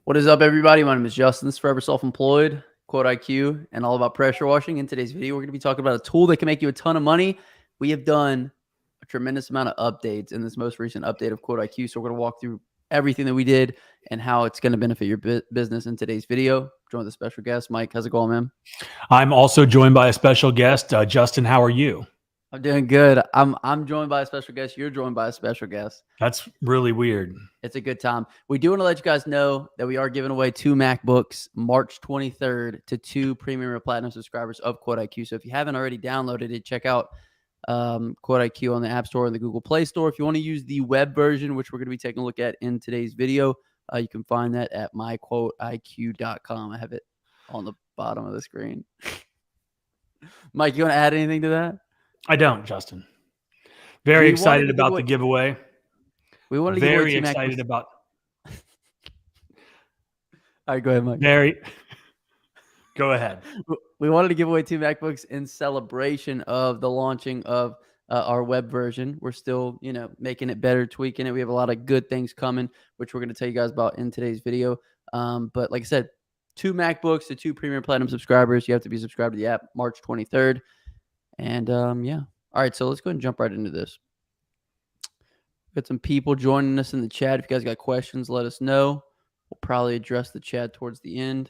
What is up, everybody? My name is Justin. This is Forever Self-Employed, Quote IQ, and all about pressure washing. In today's video, we're going to be talking about a tool that can make you a ton of money. We have done a tremendous amount of updates in this most recent update of Quote IQ, so we're going to walk through everything that we did and how it's going to benefit your business in today's video. Join the special guest, Mike. How's it going, man? I'm also joined by a special guest, Justin. How are you? I'm doing good. I'm joined by a special guest. You're joined by a special guest. That's really weird. It's a good time. We do want to let you guys know that we are giving away 2 MacBooks March 23rd to 2 premium or platinum subscribers of Quote IQ. So if you haven't already downloaded it, check out Quote IQ on the App Store and the Google Play Store. If you want to use the web version, which we're going to be taking a look at in today's video, you can find that at myquoteiq.com. I have it on the bottom of the screen. Mike, you want to add anything to that? I don't, Justin. Very excited about the giveaway. We wanted to very excited about. All right, go ahead, Mike. Go ahead. We wanted to give away 2 MacBooks in celebration of the launching of our web version. We're still, making it better, tweaking it. We have a lot of good things coming, which we're going to tell you guys about in today's video. But like I said, 2 MacBooks to 2 premium platinum subscribers. You have to be subscribed to the app March 23rd. And yeah. All right, so let's go ahead and jump right into this. Got some people joining us in the chat. If you guys got questions, let us know. We'll probably address the chat towards the end.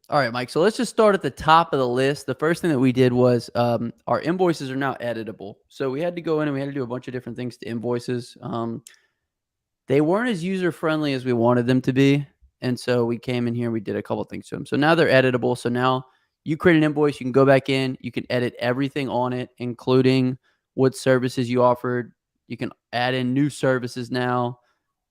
All right, Mike. So let's just start at the top of the list. The first thing that we did was our invoices are now editable. So we had to go in and we had to do a bunch of different things to invoices. They weren't as user-friendly as we wanted them to be. And so we came in here and we did a couple things to them. So now they're editable. So now you create an invoice, you can go back in, you can edit everything on it, including what services you offered. You can add in new services now.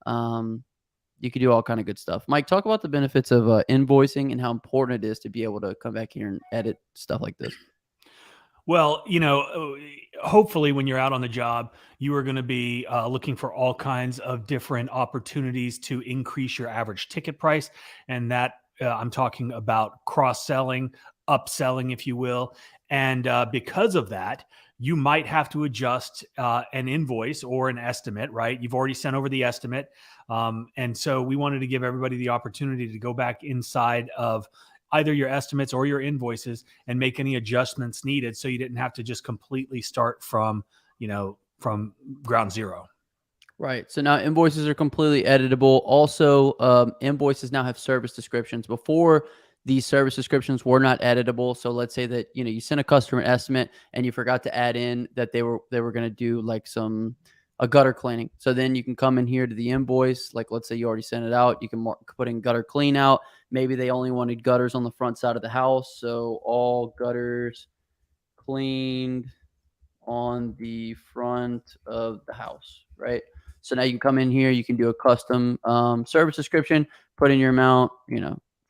You can do all kind of good stuff. Mike, talk about the benefits of invoicing and how important it is to be able to come back here and edit stuff like this. Well, hopefully when you're out on the job, you are going to be looking for all kinds of different opportunities to increase your average ticket price. And that I'm talking about cross-selling, upselling, if you will. And because of that, you might have to adjust an invoice or an estimate, right? You've already sent over the estimate. And so we wanted to give everybody the opportunity to go back inside of either your estimates or your invoices and make any adjustments needed. So you didn't have to just completely start from ground zero. Right. So now invoices are completely editable. Also, invoices now have service descriptions. Before, these service descriptions were not editable. So let's say that, you sent a customer estimate and you forgot to add in that they were going to do like a gutter cleaning. So then you can come in here to the invoice. Like, let's say you already sent it out. You can put in gutter clean out. Maybe they only wanted gutters on the front side of the house. So all gutters cleaned on the front of the house, right? So now you can come in here. You can do a custom service description, put in your amount,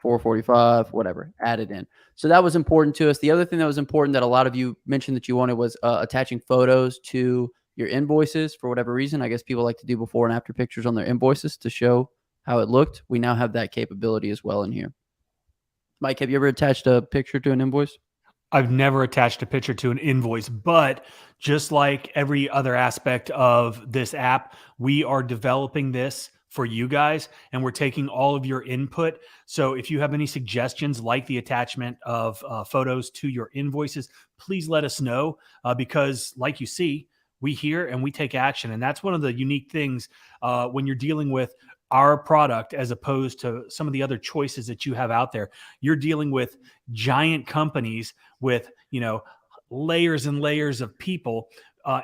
$445, whatever, add it in. So that was important to us. The other thing that was important that a lot of you mentioned that you wanted was attaching photos to your invoices for whatever reason. I guess people like to do before and after pictures on their invoices to show how it looked. We now have that capability as well in here. Mike, have you ever attached a picture to an invoice? I've never attached a picture to an invoice, but just like every other aspect of this app, we are developing this for you guys, and we're taking all of your input. So if you have any suggestions like the attachment of photos to your invoices, please let us know because like you see, we hear and we take action. And that's one of the unique things when you're dealing with our product as opposed to some of the other choices that you have out there. You're dealing with giant companies with, layers and layers of people.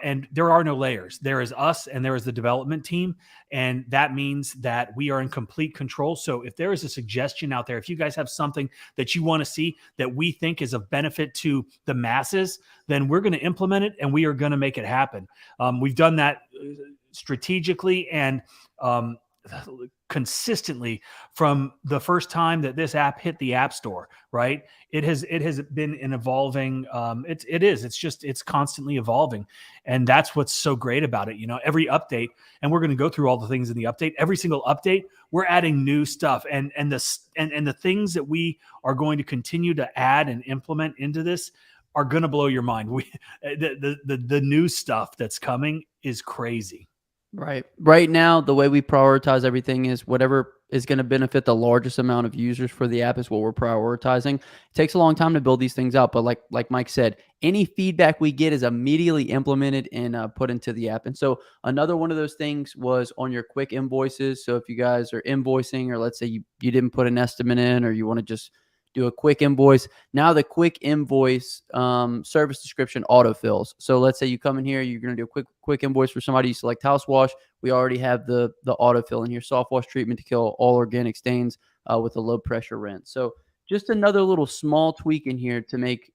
And there are no layers. There is us and there is the development team. And that means that we are in complete control. So if there is a suggestion out there, if you guys have something that you want to see that we think is of benefit to the masses, then we're going to implement it and we are going to make it happen. We've done that strategically and consistently from the first time that this app hit the App Store, right? It has been an evolving, it's constantly evolving. And that's what's so great about it. Every update, and we're going to go through all the things in the update, every single update, we're adding new stuff and the things that we are going to continue to add and implement into this are going to blow your mind. The new stuff that's coming is crazy. Right. Right now, the way we prioritize everything is whatever is going to benefit the largest amount of users for the app is what we're prioritizing. It takes a long time to build these things out, but like Mike said, any feedback we get is immediately implemented and put into the app. And so another one of those things was on your quick invoices. So if you guys are invoicing, or let's say you didn't put an estimate in, or you want to just do a quick invoice, now the quick invoice service description autofills. So let's say you come in here, you're going to do a quick invoice for somebody, you select house wash. We already have the autofill in here, soft wash treatment to kill all organic stains with a low pressure rinse. So just another little small tweak in here to make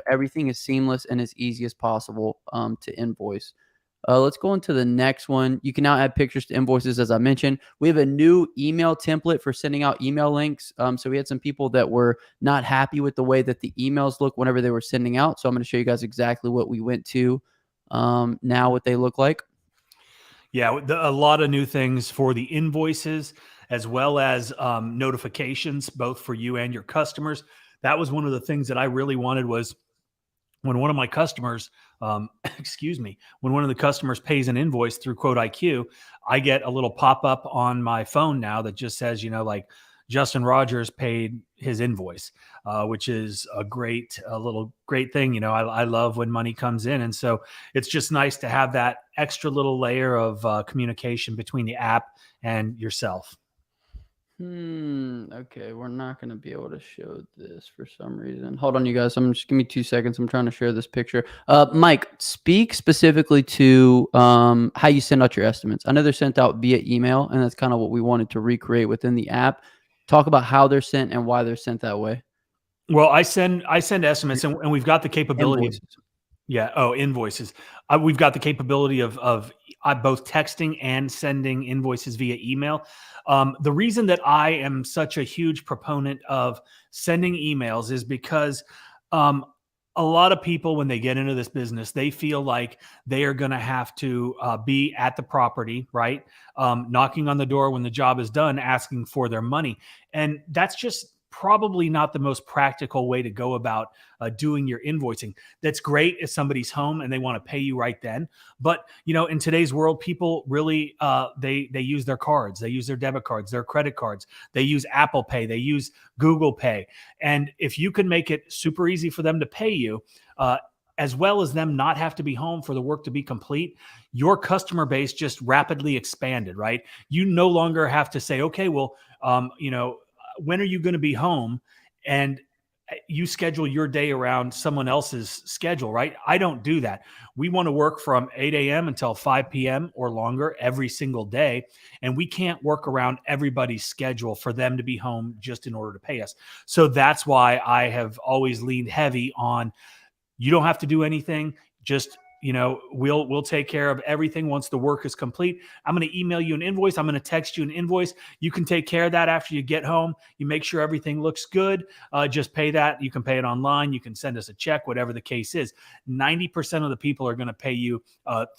everything as seamless and as easy as possible to invoice. Let's go into the next one. You can now add pictures to invoices, as I mentioned. We have a new email template for sending out email links. So we had some people that were not happy with the way that the emails look whenever they were sending out. So I'm going to show you guys exactly what we went to now, what they look like. Yeah, a lot of new things for the invoices, as well as notifications, both for you and your customers. That was one of the things that I really wanted was when one of my customers, excuse me, when one of the customers pays an invoice through Quote IQ, I get a little pop up on my phone now that just says, like Justin Rogers paid his invoice, which is a little great thing. I love when money comes in. And so it's just nice to have that extra little layer of communication between the app and yourself. Okay, we're not going to be able to show this for some reason. Hold on, you guys. Just give me 2 seconds. I'm trying to share this picture. Mike, speak specifically to how you send out your estimates. I know they're sent out via email, and that's kind of what we wanted to recreate within the app. Talk about how they're sent and why they're sent that way. Well, I send estimates, and we've got the capability of Invoices. yeah. Oh, invoices. We've got the capability of both texting and sending invoices via email. The reason that I am such a huge proponent of sending emails is because um, a lot of people, when they get into this business, they feel like they are going to have to be at the property, right? Knocking on the door when the job is done, asking for their money. And that's just probably not the most practical way to go about doing your invoicing. That's great if somebody's home and they want to pay you right then. But in today's world, people really they use their cards, they use their debit cards, their credit cards, they use Apple Pay, they use Google Pay, and if you can make it super easy for them to pay you. As well as them not have to be home for the work to be complete, your customer base just rapidly expanded, right? You no longer have to say, okay, well, when are you going to be home? And you schedule your day around someone else's schedule, right? I don't do that. We want to work from 8 a.m. until 5 p.m. or longer every single day. And we can't work around everybody's schedule for them to be home just in order to pay us. So that's why I have always leaned heavy on you don't have to do anything. Just we'll take care of everything once the work is complete. I'm going to email you an invoice. I'm going to text you an invoice. You can take care of that after you get home. You make sure everything looks good. Just pay that. You can pay it online. You can send us a check, whatever the case is. 90% of the people are going to pay you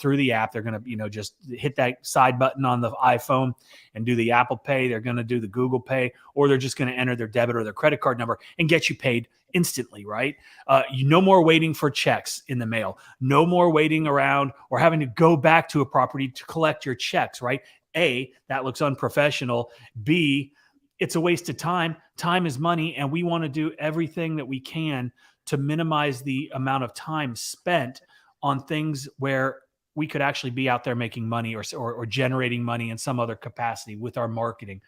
through the app. They're going to just hit that side button on the iPhone and do the Apple Pay. They're going to do the Google Pay, or they're just going to enter their debit or their credit card number and get you paid instantly, right? No more waiting for checks in the mail. No more waiting around or having to go back to a property to collect your checks, right? A, that looks unprofessional. B, it's a waste of time. Time is money, and we want to do everything that we can to minimize the amount of time spent on things where we could actually be out there making money or generating money in some other capacity with our marketing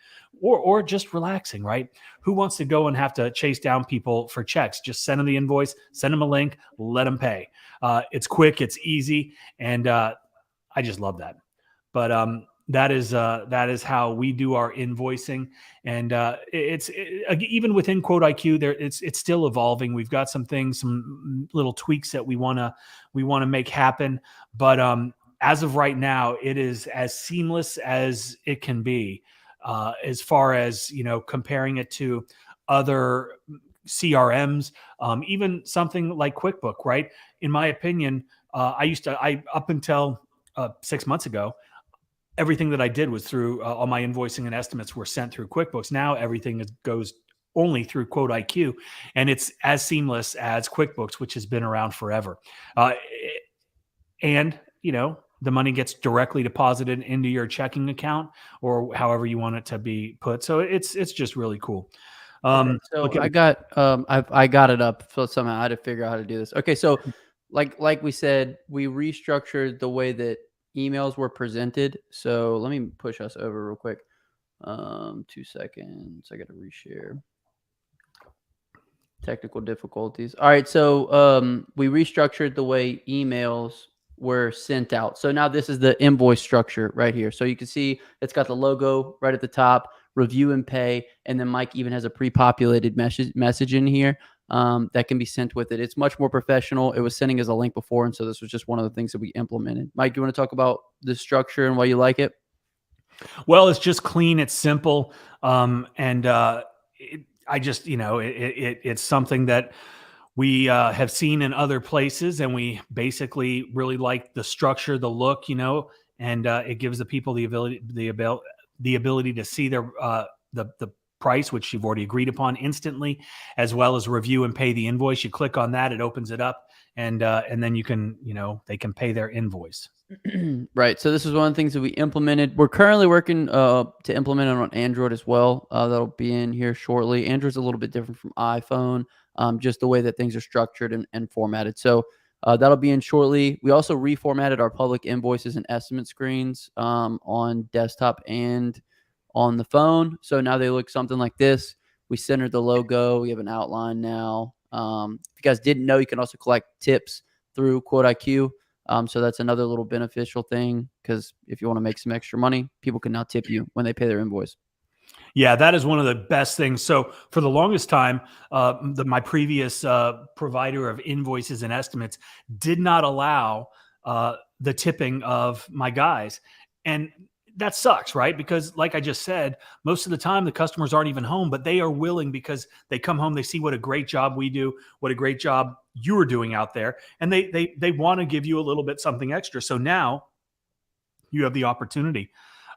or just relaxing, right? Who wants to go and have to chase down people for checks? Just send them the invoice, send them a link, let them pay. It's quick, it's easy, and I just love that. But that is how we do our invoicing, and even within Quote IQ, it's still evolving. We've got some things, some little tweaks that we want to make happen, but as of right now, it is as seamless as it can be. As far as comparing it to other CRMs, even something like QuickBook, right? In my opinion, I up until 6 months ago, everything that I did was through all my invoicing and estimates were sent through QuickBooks. Now everything goes only through Quote IQ, and it's as seamless as QuickBooks, which has been around forever. And the money gets directly deposited into your checking account or however you want it to be put. So it's just really cool. Okay, so Look at I got it up. So somehow I had to figure out how to do this. Okay, so like we said, we restructured the way that emails were presented. So let me push us over real quick. 2 seconds. I got to reshare. Technical difficulties. All right, so we restructured the way emails were sent out. So now this is the invoice structure right here. So you can see it's got the logo right at the top, review and pay, and then Mike even has a pre-populated message in here that can be sent with it. It's much more professional. It was sending as a link before, and so this was just one of the things that we implemented. Mike, do you want to talk about the structure and why you like it? Well, it's just clean. It's simple, and I just it's something that we have seen in other places, and we basically really like the structure, the look, and it gives the people the ability to see their the price, which you've already agreed upon instantly, as well as review and pay the invoice. You click on that, it opens it up, and then you can they can pay their invoice. Right. So this is one of the things that we implemented. We're currently working to implement it on Android as well. That'll be in here shortly. Android's a little bit different from iPhone, just the way that things are structured and formatted. So that'll be in shortly. We also reformatted our public invoices and estimate screens on desktop and on the phone. So now they look something like this. We centered the logo. We have an outline now. If you guys didn't know, you can also collect tips through Quote IQ. So that's another little beneficial thing, because if you want to make some extra money, people can now tip you when they pay their invoice. Yeah, that is one of the best things. So for the longest time, my previous provider of invoices and estimates did not allow the tipping of my guys. And that sucks, right? Because like I just said, most of the time the customers aren't even home, but they are willing because they come home, they see what a great job we do, what a great job you are doing out there, and they want to give you a little bit something extra. So now you have the opportunity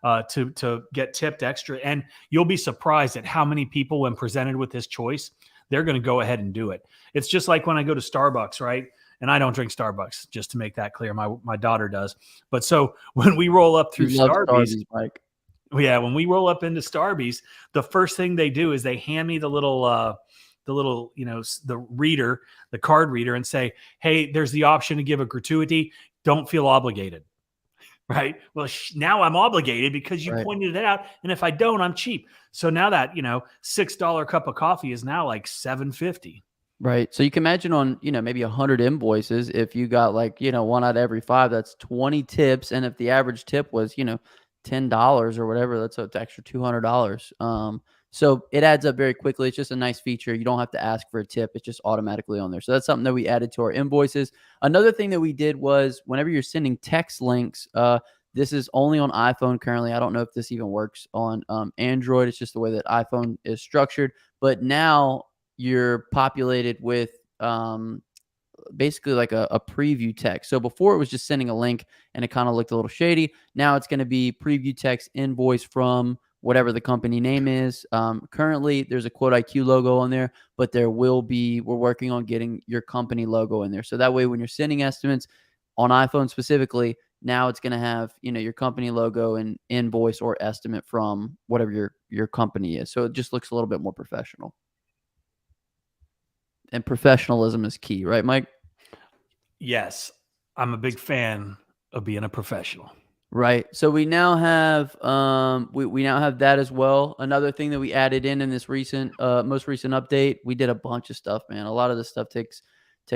to get tipped extra, and you'll be surprised at how many people, when presented with this choice, they're going to go ahead and do it. It's just like when I go to Starbucks, right? And I don't drink Starbucks, just to make that clear. My daughter does. But so when we roll up through You love Starbucks, Mike. yeah, when we roll up into Starbucks, the first thing they do is they hand me the little the reader, the card reader, and say, hey, there's the option to give a gratuity. Don't feel obligated. Right. Well, now I'm obligated because you pointed it out. And if I don't, I'm cheap. So now that, $6 cup of coffee is now like $7.50. Right. So you can imagine on, maybe 100 invoices, if you got like, one out of every 5, that's 20 tips. And if the average tip was, $10 or whatever, that's an extra $200. So it adds up very quickly. It's just a nice feature. You don't have to ask for a tip. It's just automatically on there. So that's something that we added to our invoices. Another thing that we did was whenever you're sending text links, this is only on iPhone currently. I don't know if this even works on Android. It's just the way that iPhone is structured. But now you're populated with basically like a preview text. So before it was just sending a link and it kind of looked a little shady. Now it's going to be preview text invoice from whatever the company name is. Currently, there's a Quote IQ logo on there, but we're working on getting your company logo in there. So that way, when you're sending estimates on iPhone specifically, now it's going to have, your company logo and invoice or estimate from whatever your company is. So it just looks a little bit more professional. And professionalism is key, right, Mike? Yes. I'm a big fan of being a professional. Right. So we now have we now have that as well. Another thing that we added in this most recent update, we did a bunch of stuff, man. A lot of this stuff takes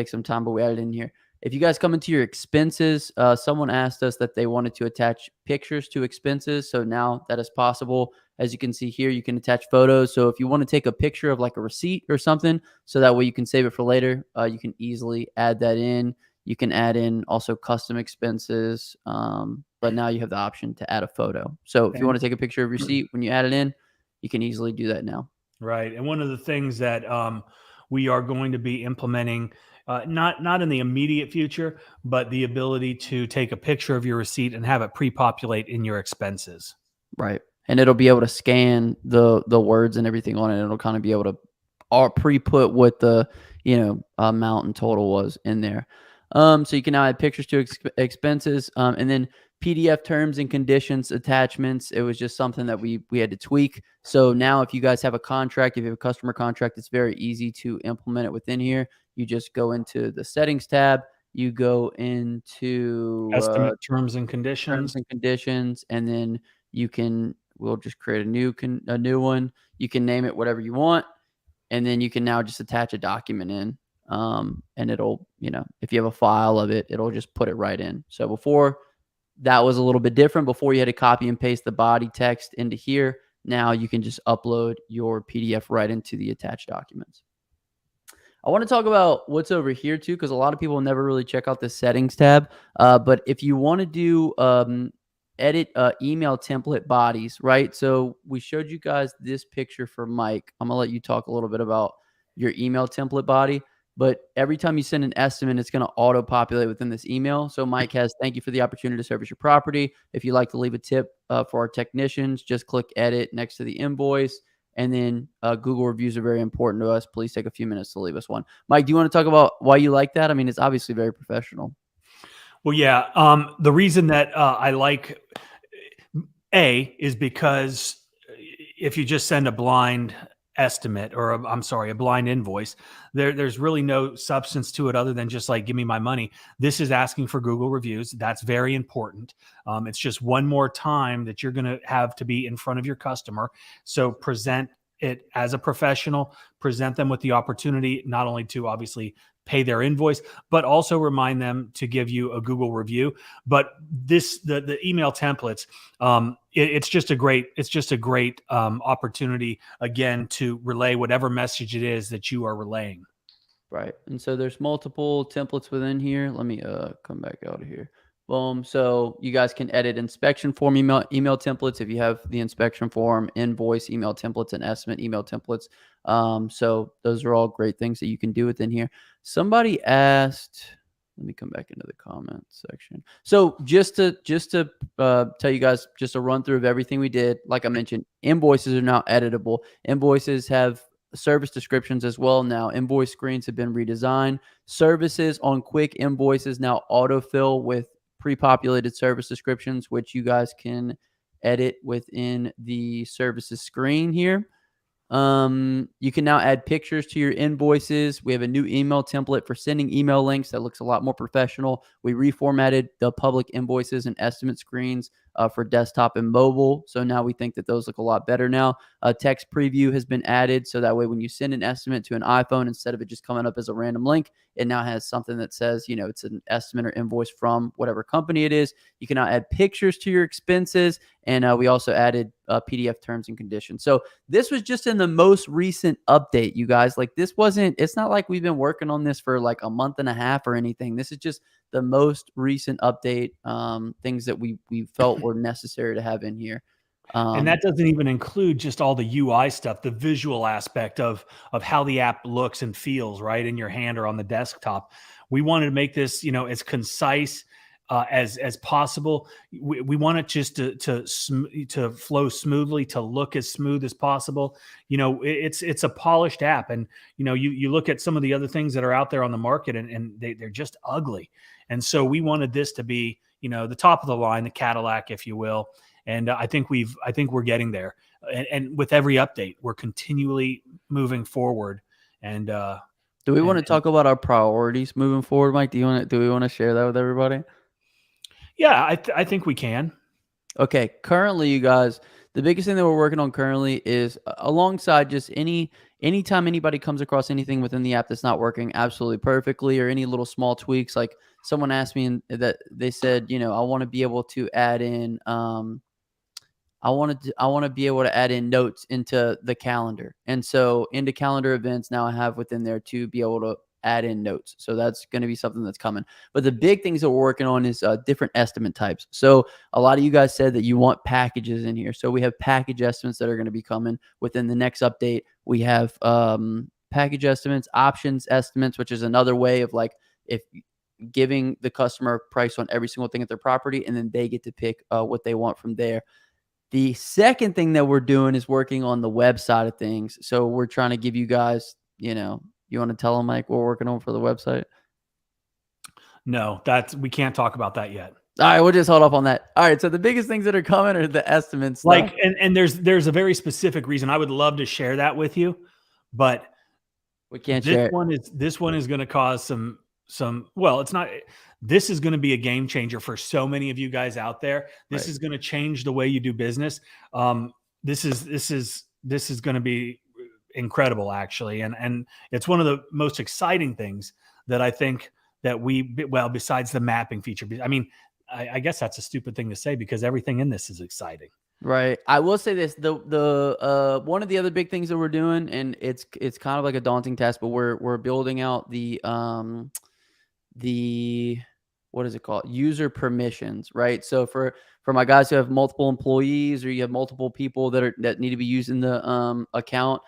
some time, but we added in here. If you guys come into your expenses, someone asked us that they wanted to attach pictures to expenses. So now that is possible. As you can see here, you can attach photos. So if you want to take a picture of like a receipt or something, so that way you can save it for later, you can easily add that in. You can add in also custom expenses, but now you have the option to add a photo. So if you want to take a picture of your receipt when you add it in, you can easily do that now. Right. And one of the things that we are going to be implementing, not in the immediate future, but the ability to take a picture of your receipt and have it pre-populate in your expenses. Right. And it'll be able to scan the words and everything on it. It'll kind of be able to pre-put what the amount and total was in there. So you can now add pictures to expenses, and then PDF terms and conditions attachments. It was just something that we had to tweak. So now if you guys have a contract, if you have a customer contract, it's very easy to implement it within here. You just go into the settings tab, you go into Estimate terms and terms conditions. and conditions, and then we'll just create a new one. You can name it whatever you want, and then you can now just attach a document in, and it'll, if you have a file of it, it'll just put it right in. So before, that was a little bit different. Before, you had to copy and paste the body text into here. Now you can just upload your PDF right into the attached documents. I want to talk about what's over here too, because a lot of people never really check out the settings tab. But if you want to do edit email template bodies, right? So we showed you guys this picture for Mike. I'm gonna let you talk a little bit about your email template body. But every time you send an estimate, it's going to auto populate within this email. So Mike has, thank you for the opportunity to service your property. If you'd like to leave a tip for our technicians, just click edit next to the invoice. And then Google reviews are very important to us. Please take a few minutes to leave us one. Mike, do you want to talk about why you like that? I mean, it's obviously very professional. Well, yeah. The reason that I like is because if you just send a blind estimate, or a blind invoice, there's really no substance to it other than just like, give me my money. This is asking for Google reviews. That's very important. It's just one more time that you're going to have to be in front of your customer. So present it as a professional, present them with the opportunity not only to obviously pay their invoice, but also remind them to give you a Google review. But the email templates, it's just a great opportunity, again, to relay whatever message it is that you are relaying. Right. And so there's multiple templates within here. Let me come back out of here. Boom. So you guys can edit inspection form email templates if you have the inspection form, invoice email templates, and estimate email templates. So those are all great things that you can do within here. Somebody asked, let me come back into the comments section. So just to tell you guys just a run through of everything we did. Like I mentioned, invoices are now editable. Invoices have service descriptions as well now. Invoice screens have been redesigned. Services on quick invoices now autofill with pre-populated service descriptions, which you guys can edit within the services screen here. You can now add pictures to your invoices. We have a new email template for sending email links that looks a lot more professional. We reformatted the public invoices and estimate screens for desktop and mobile. So now we think that those look a lot better now. Text preview has been added. So that way, when you send an estimate to an iPhone, instead of it just coming up as a random link, it now has something that says, it's an estimate or invoice from whatever company it is. You can now add pictures to your expenses. And we also added PDF terms and conditions. So this was just in the most recent update, you guys. Like, it's not like we've been working on this for like a month and a half or anything. This is just the most recent update, things that we felt were necessary to have in here. And that doesn't even include just all the UI stuff, the visual aspect of how the app looks and feels, right, in your hand or on the desktop. We wanted to make this, as concise as possible. We want it just to flow smoothly, to look as smooth as possible. It's a polished app, and you look at some of the other things that are out there on the market, and they're just ugly. And so we wanted this to be, the top of the line, the Cadillac, if you will. And I think we're getting there. And with every update, we're continually moving forward. And do we want to talk about our priorities moving forward, Mike? Do we want to share that with everybody? Yeah, I think we can. Okay. Currently, you guys, the biggest thing that we're working on currently is alongside just anytime anybody comes across anything within the app that's not working absolutely perfectly, or any little small tweaks. Like, someone asked me that they said, I want to be able to add in, I want to be able to add in notes into the calendar. And so into calendar events, now I have within there to be able to add in notes. So that's going to be something that's coming. But the big things that we're working on is different estimate types. So a lot of you guys said that you want packages in here. So we have package estimates that are going to be coming within the next update. We have package estimates, options estimates, which is another way of like, if giving the customer a price on every single thing at their property, and then they get to pick what they want from there. The second thing that we're doing is working on the web side of things. So we're trying to give you guys, you want to tell them, Mike, what we're working on for the website? No, we can't talk about that yet. All right, we'll just hold off on that. All right, so the biggest things that are coming are the estimate stuff. Like, and there's a very specific reason. I would love to share that with you, but We can't share it. this one is going to cause some. Well, it's not. This is going to be a game changer for so many of you guys out there. This Right. is going to change the way you do business. This is going to be incredible, actually, and it's one of the most exciting things that I think that besides the mapping feature. I mean, I guess that's a stupid thing to say because everything in this is exciting. Right. I will say this: the one of the other big things that we're doing, and it's kind of like a daunting task, but we're building out the what is it called? User permissions, right? So for my guys who have multiple employees or you have multiple people that need to be using the account,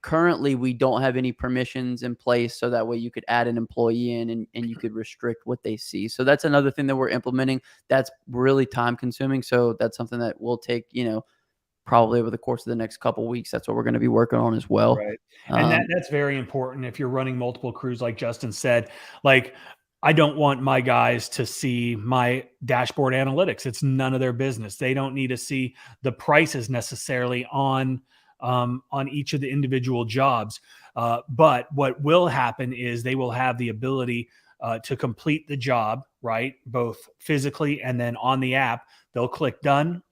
currently we don't have any permissions in place, so that way you could add an employee in and you could restrict what they see. So that's another thing that we're implementing that's really time consuming. So that's something that will take, probably over the course of the next couple of weeks. That's what we're going to be working on as well. Right. And that's very important if you're running multiple crews, like Justin said. Like, I don't want my guys to see my dashboard analytics. It's none of their business. They don't need to see the prices necessarily on each of the individual jobs. But what will happen is they will have the ability to complete the job, right? Both physically and then on the app. They'll click done,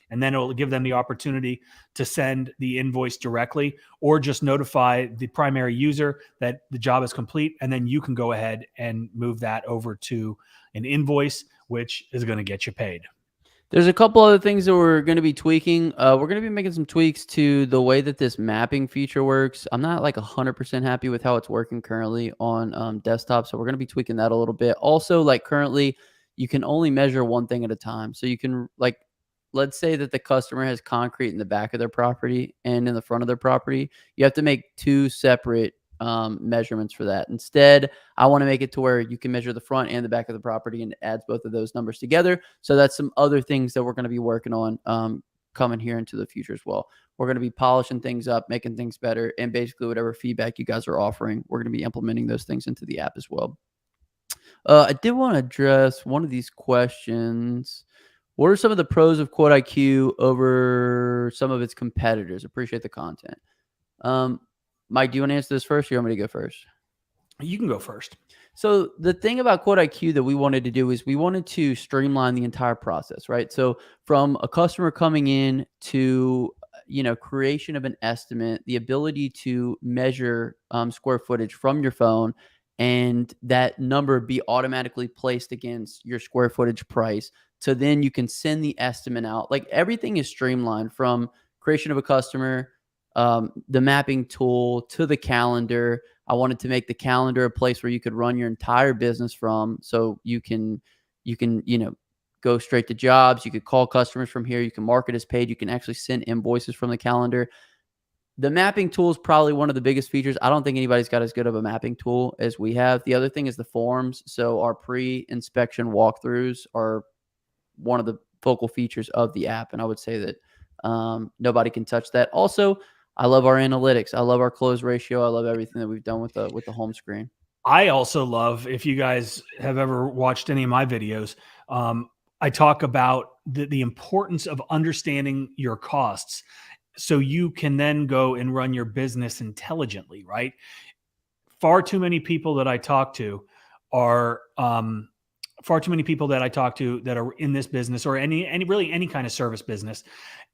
and then it'll give them the opportunity to send the invoice directly or just notify the primary user that the job is complete. And then you can go ahead and move that over to an invoice, which is going to get you paid. There's a couple other things that we're going to be tweaking. We're going to be making some tweaks to the way that this mapping feature works. I'm not like 100% happy with how it's working currently on desktop. So we're going to be tweaking that a little bit. Also, like currently, you can only measure one thing at a time. So you can let's say that the customer has concrete in the back of their property and in the front of their property. You have to make two separate measurements for that. Instead, I want to make it to where you can measure the front and the back of the property, and it adds both of those numbers together. So that's some other things that we're going to be working on coming here into the future as well. We're going to be polishing things up, making things better, and basically whatever feedback you guys are offering, we're going to be implementing those things into the app as well. I did want to address one of these questions. What are some of the pros of Quote IQ over some of its competitors? Appreciate the content. Mike, do you want to answer this first, or you want me to go first? You can go first. So the thing about Quote IQ that we wanted to do is we wanted to streamline the entire process, right? So from a customer coming in to creation of an estimate, the ability to measure square footage from your phone, and that number be automatically placed against your square footage price. So then you can send the estimate out. Like everything is streamlined from creation of a customer, the mapping tool to the calendar. I wanted to make the calendar a place where you could run your entire business from. So you can go straight to jobs. You could call customers from here. You can market as paid. You can actually send invoices from the calendar. The mapping tool is probably one of the biggest features. I don't think anybody's got as good of a mapping tool as we have. The other thing is the forms. So our pre-inspection walkthroughs are one of the focal features of the app. And I would say that nobody can touch that. Also, I love our analytics. I love our close ratio. I love everything that we've done with the home screen. I also love, if you guys have ever watched any of my videos, I talk about the importance of understanding your costs so you can then go and run your business intelligently, right? Far too many people that I talk to are that are in this business or any kind of service business.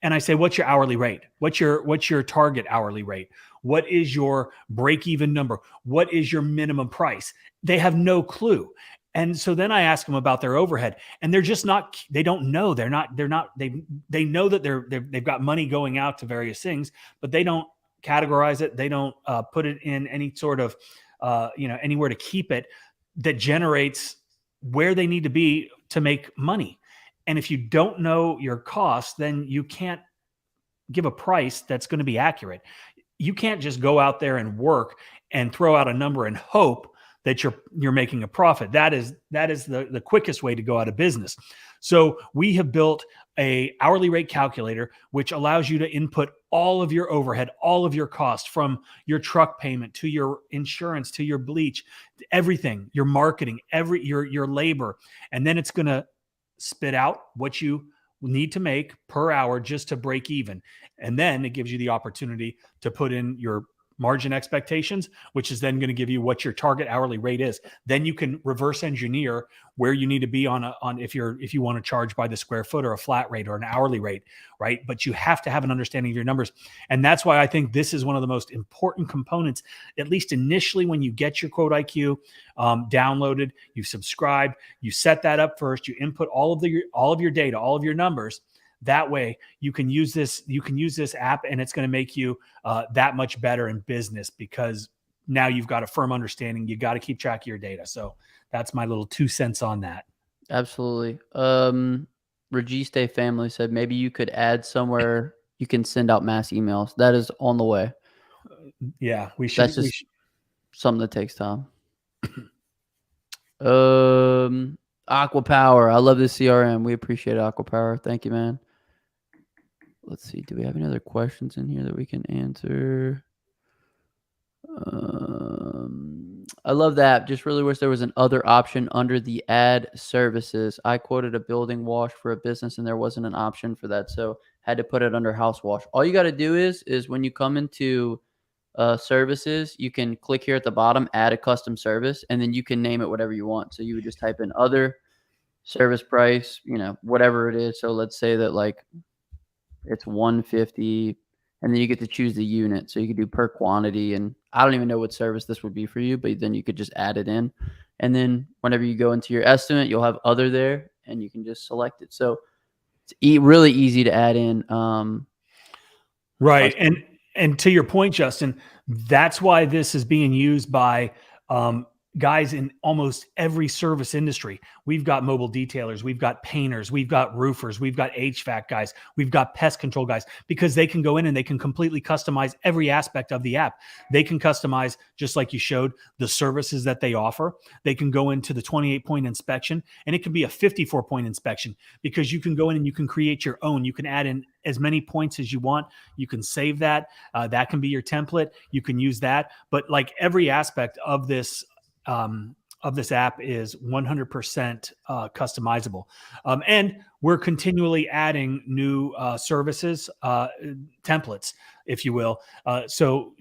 And I say, what's your hourly rate? What's your target hourly rate? What is your break-even number? What is your minimum price? They have no clue. And so then I ask them about their overhead, and they're just not, they don't know. They know that they've got money going out to various things, but they don't categorize it. They don't put it in any sort of, anywhere to keep it that generates where they need to be to make money. And if you don't know your costs, then you can't give a price that's going to be accurate. You can't just go out there and work and throw out a number and hope that you're making a profit. That is the quickest way to go out of business. So we have built a hourly rate calculator, which allows you to input all of your overhead, all of your costs, from your truck payment to your insurance to your bleach, everything, your marketing, your labor, and then it's going to spit out what you need to make per hour just to break even. And then it gives you the opportunity to put in your margin expectations, which is then going to give you what your target hourly rate is. Then you can reverse engineer where you need to be on if you want to charge by the square foot or a flat rate or an hourly rate, right? But you have to have an understanding of your numbers. And that's why I think this is one of the most important components, at least initially, when you get your Quote IQ downloaded, you subscribe, you set that up first, you input all of your data, all of your numbers. That way you can use this app, and it's going to make you that much better in business, because now you've got a firm understanding. You got to keep track of your data. So that's my little 2 cents on that. Absolutely. Registe family said maybe you could add somewhere you can send out mass emails. That is on the way. Yeah, we should. That's just something that takes time. Aqua Power. I love this CRM. We appreciate it, Aqua Power. Thank you, man. Let's see. Do we have any other questions in here that we can answer? I love that. Just really wish there was an other option under the ad services. I quoted a building wash for a business, and there wasn't an option for that, so had to put it under house wash. All you got to do is when you come into services, you can click here at the bottom, add a custom service, and then you can name it whatever you want. So you would just type in other service price, whatever it is. So let's say that like it's 150, and then you get to choose the unit. So you could do per quantity, and I don't even know what service this would be for you, but then you could just add it in. And then whenever you go into your estimate, you'll have other there, and you can just select it. So it's really easy to add in. Right. And to your point, Justin, that's why this is being used by guys in almost every service industry. We've got mobile detailers, we've got painters, we've got roofers, we've got HVAC guys, we've got pest control guys, because they can go in and they can completely customize every aspect of the app. They can customize, just like you showed, the services that they offer. They can go into the 28-point inspection, and it can be a 54-point inspection, because you can go in and you can create your own. You can add in as many points as you want. You can save that. That can be your template. You can use that. But like every aspect of this app is 100% customizable. And we're continually adding new services, templates, if you will. So,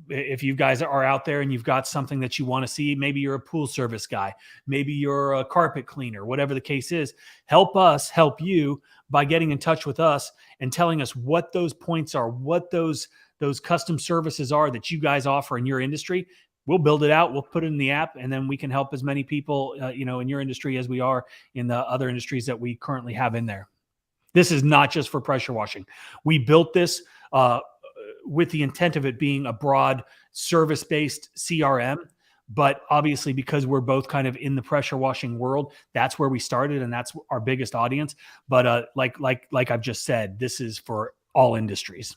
if you guys are out there and you've got something that you want to see, maybe you're a pool service guy, maybe you're a carpet cleaner, whatever the case is, help us help you by getting in touch with us and telling us what those points are, what those custom services are that you guys offer in your industry. We'll build it out. We'll put it in the app, and then we can help as many people, in your industry as we are in the other industries that we currently have in there. This is not just for pressure washing. We built this with the intent of it being a broad service-based CRM, but obviously because we're both kind of in the pressure washing world, that's where we started, and that's our biggest audience. But like I've just said, this is for all industries.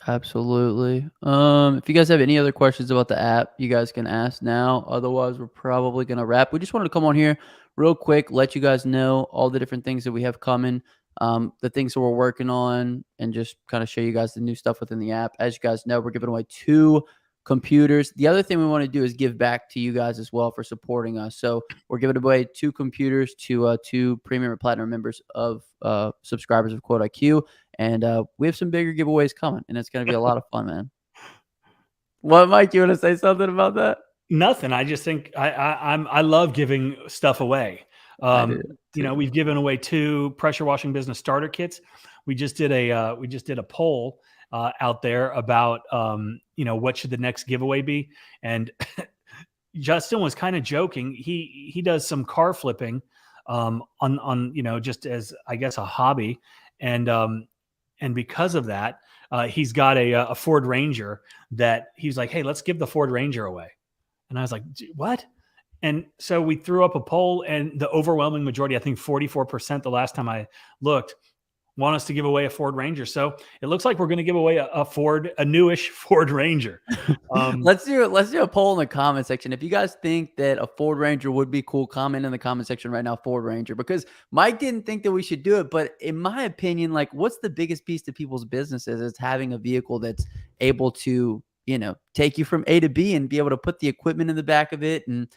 Absolutely. If you guys have any other questions about the app, you guys can ask now. Otherwise, we're probably going to wrap. We just wanted to come on here real quick, let you guys know all the different things that we have coming, the things that we're working on, and just kind of show you guys the new stuff within the app. As you guys know, we're giving away 2 computers. The other thing we want to do is give back to you guys as well for supporting us. So we're giving away 2 computers to 2 premium or platinum members of subscribers of Quote IQ. And we have some bigger giveaways coming, and it's going to be a lot of fun, man. What, Mike? You want to say something about that? Nothing. I just think I love giving stuff away. We've given away 2 pressure washing business starter kits. We just did a poll out there about what should the next giveaway be, and Justin was kind of joking. He does some car flipping on just as, I guess, a hobby, and because of that, he's got a Ford Ranger that he's like, hey, let's give the Ford Ranger away. And I was like, what? And so we threw up a poll, and the overwhelming majority, I think 44% the last time I looked, want us to give away a Ford Ranger. So it looks like we're going to give away a newish Ford Ranger. Let's do a poll in the comment section. If you guys think that a Ford Ranger would be cool, comment in the comment section right now, Ford Ranger, because Mike didn't think that we should do it. But in my opinion, like, what's the biggest piece to people's businesses is having a vehicle that's able to, take you from A to B and be able to put the equipment in the back of it and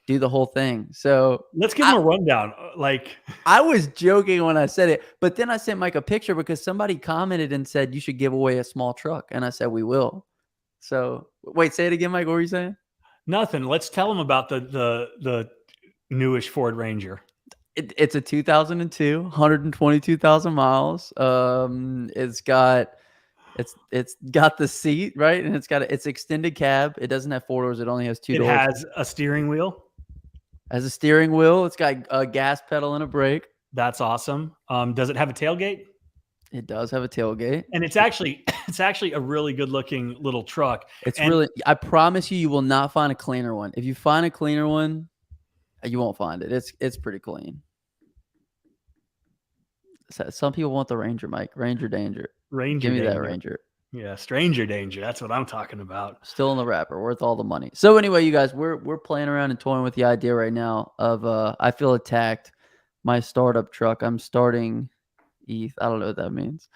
do the whole thing. So let's give them a rundown. I was joking when I said it, but then I sent Mike a picture because somebody commented and said you should give away a small truck. And I said, we will. So wait, say it again, Mike. What were you saying? Nothing. Let's tell them about the newish Ford Ranger. It's a 2002, 122,000 miles. It's got the seat, right? And it's extended cab. It doesn't have 4 doors. It only has 2 doors. It has a steering wheel. Has a steering wheel. It's got a gas pedal and a brake. That's awesome. Does it have a tailgate? It does have a tailgate. And it's actually a really good looking little truck. I promise you will not find a cleaner one. If you find a cleaner one, you won't find it. It's pretty clean. Some people want the Ranger, Mike. Ranger danger. Give me that Ranger. Yeah, stranger danger. That's what I'm talking about. Still in the wrapper, worth all the money. So anyway, you guys, we're playing around and toying with the idea right now of I feel attacked. My startup truck. I'm starting ETH. I don't know what that means.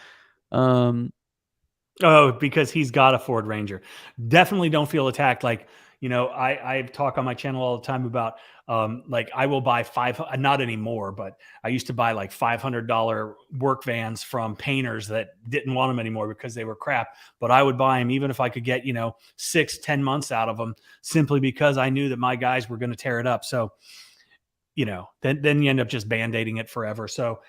Because he's got a Ford Ranger. Definitely don't feel attacked. I talk on my channel all the time about I will buy not anymore, but I used to buy like $500 work vans from painters that didn't want them anymore because they were crap. But I would buy them even if I could get 6-10 months out of them, simply because I knew that my guys were going to tear it up. So then you end up just band-aiding it forever. So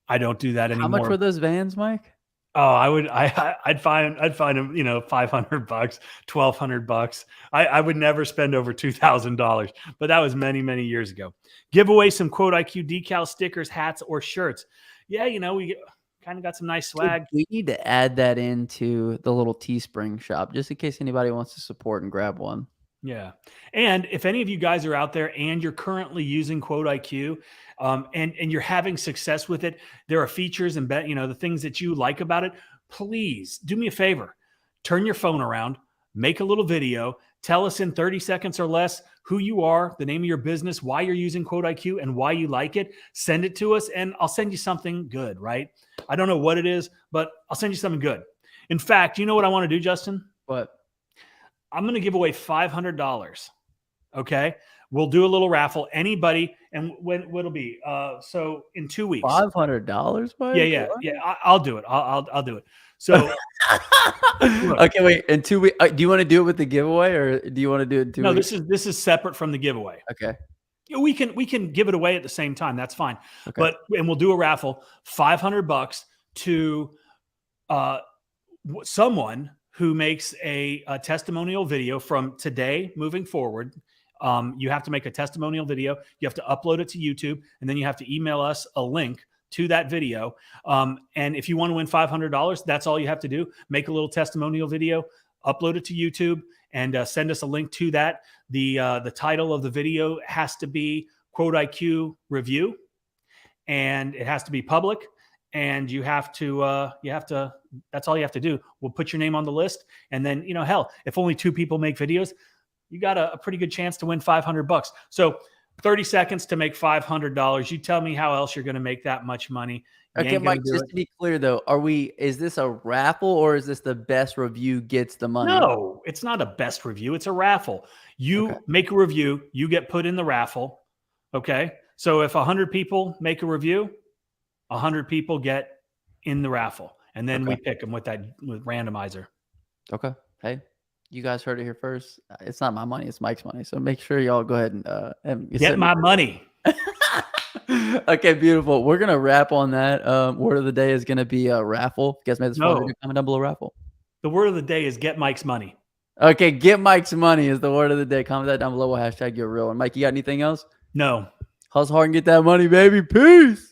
I don't do that anymore. How much were those vans, Mike? Oh, I'd find them, $500, $1,200. I would never spend over $2,000, but that was many, many years ago. Give away some Quote IQ decal stickers, hats, or shirts. Yeah, we kind of got some nice swag. Dude, we need to add that into the little Teespring shop, just in case anybody wants to support and grab one. Yeah. And if any of you guys are out there and you're currently using Quote IQ, and you're having success with it, there are features and the things that you like about it, please do me a favor. Turn your phone around, make a little video, tell us in 30 seconds or less who you are, the name of your business, why you're using Quote IQ, and why you like it. Send it to us, and I'll send you something good, right? I don't know what it is, but I'll send you something good. In fact, you know what I want to do, Justin? What? I'm going to give away $500. Okay. We'll do a little raffle. Anybody, and what'll be? So in 2 weeks. $500, Mike? Yeah. I'll do it. I'll do it. So okay, wait. In 2 weeks, do you want to do it with the giveaway, or do you want to do it in 2 weeks? No, this is separate from the giveaway. Okay. We can give it away at the same time. That's fine. Okay. And we'll do a raffle, $500 to someone who makes a testimonial video from today moving forward. You have to make a testimonial video. You have to upload it to YouTube, and then you have to email us a link to that video. And if you want to win $500, that's all you have to do. Make a little testimonial video, upload it to YouTube, and send us a link to that. The title of the video has to be Quote IQ Review, and it has to be public. And you have to, that's all you have to do. We'll put your name on the list. And then, hell, if only 2 people make videos, you got a pretty good chance to win $500. So 30 seconds to make $500. You tell me how else you're going to make that much money. Okay, Mike, just to be clear though, is this a raffle, or is this the best review gets the money? No, it's not a best review. It's a raffle. You make a review, you get put in the raffle. Okay. So if 100 people make a review, 100 people get in the raffle, and then we pick them with randomizer. Okay. Hey, you guys heard it here first. It's not my money; it's Mike's money. So make sure y'all go ahead and get my money. Okay, beautiful. We're gonna wrap on that. Word of the day is gonna be a raffle. If you guys made this far, comment down below. Raffle. The word of the day is get Mike's money. Okay, get Mike's money is the word of the day. Comment that down below. We'll hashtag your real one. Mike, you got anything else? No. Hustle hard and get that money, baby. Peace.